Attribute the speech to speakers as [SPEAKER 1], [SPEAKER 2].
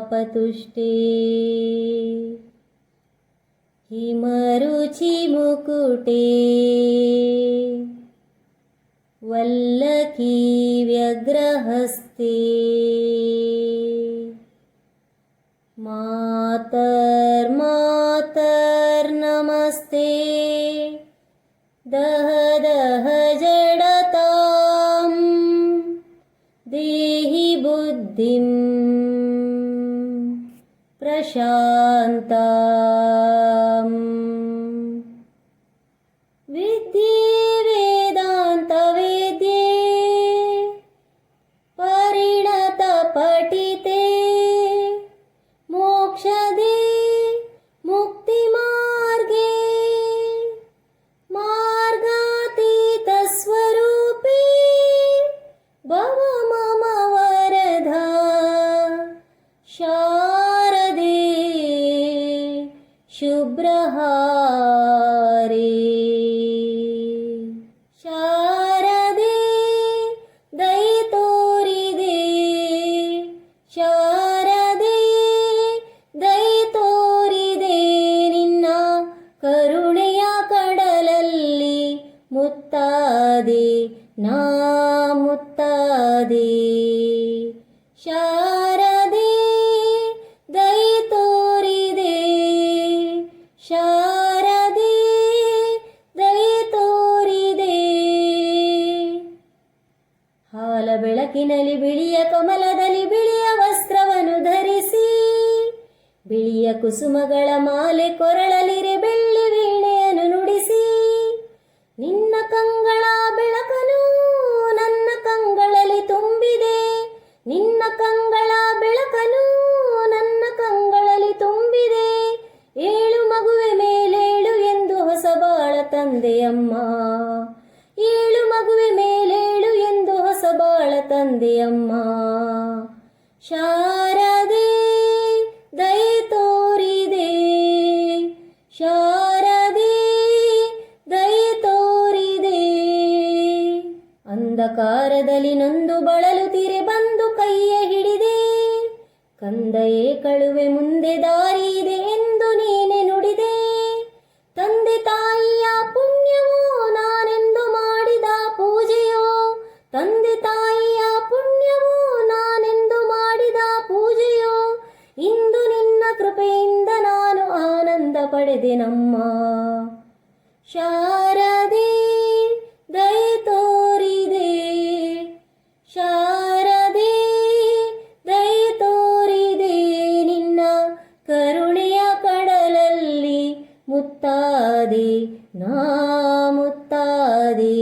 [SPEAKER 1] शापतुष्टे हिमरुचिमुकुटे वल्लकी व्यग्रहस्ते मातर्मातर्नमस्ते दह दह जडतां देहि बुद्धिं प्रशान्ताम् विद्धि वेदान्तवेद्ये परिणतपठिते मोक्षदे मुक्तिमार्गे मार्गातीतस्वरूपे भव मम वरदा शारदे शुभ्रहारे शारदे दयितोरिदे शारदे ದಯತೋರಿದೆ ನಿನ್ನ ಕರುಣೆಯ ಕಡಲಲ್ಲಿ ಮುತ್ತಾದೆ ನಾ ಮುತ್ತಾದೆ ಶಾರದೆ ದಯತೋರಿದೆ ಶಾರದೆ ದಯತೋರಿದೆ ಹಾಲ ಬೆಳಕಿನಲ್ಲಿ ಬಿಳಿಯ ಕಮಲದಲ್ಲಿ ಬಿಳಿಯ ವಸ್ತ್ರವನ್ನು ಧರಿಸಿ ಬಿಳಿಯ ಕುಸುಮಗಳ ಮಾಲೆ ಕೊರಳಲಿರೆ ಬೆಳ್ಳಿ ವೀಣೆಯನ್ನು ನುಡಿಸಿ ನಿನ್ನ ಕಂಗಳ ಬೆಳಕನು ನನ್ನ ಕಂಗಳಲ್ಲಿ ತುಂಬಿದೆ ನಿನ್ನ ಕಂಗಳ ಬೆಳಕನು ನನ್ನ ಕಂಗಳಲ್ಲಿ ತುಂಬಿದೆ ಏಳು ಮಗುವೆ ಮೇಲೇಳು ಎಂದು ಹೊಸ ಬಾಳ ತಂದೆಯಮ್ಮ ಏಳು ಮಗುವೆ ಮೇಲೇಳು ಎಂದು ಹೊಸ ಬಾಳ ತಂದೆಯಮ್ಮ ಶಾರದೆ ದಯತೋರಿದೆ ಶಾರದೆ ದಯತೋರಿದೆ ಅಂಧಕಾರದಲ್ಲಿ ನೊಂದು ಬಳಲುತ್ತಿರೆ ಬಂದು ಕೈಯ ಹಿಡಿದೆ ಕಂದಯೇ ಕಳುವೆ ಮುಂದೆ ದಾರಿ ಇದೆ ಎಂದು ನೀನೆ ನುಡಿದೆ ತಂದೆ ತಾಯಿಯ ಪುಣ್ಯವೋ ನಾನೆಂದು ಮಾಡಿದ ಪೂಜೆಯೋ ತಂದೆ ತಾಯಿಯ ಪುಣ್ಯವೋ ನಾನೆಂದು ಮಾಡಿದ ಪೂಜೆಯೋ ಇಂದು ನಿನ್ನ ಕೃಪೆಯಿಂದ ನಾನು ಆನಂದ ಪಡೆದೆನಮ್ಮ ಶಾರದೆ ದಯತೋರಿದೆ ಶಾರದೆ ದಯತೋರಿದೆ ನಿನ್ನ ಕರುಣೆಯ ಕಡಲಲ್ಲಿ ಮುತ್ತಾದೆ ನಾ ಮುತ್ತಾದೆ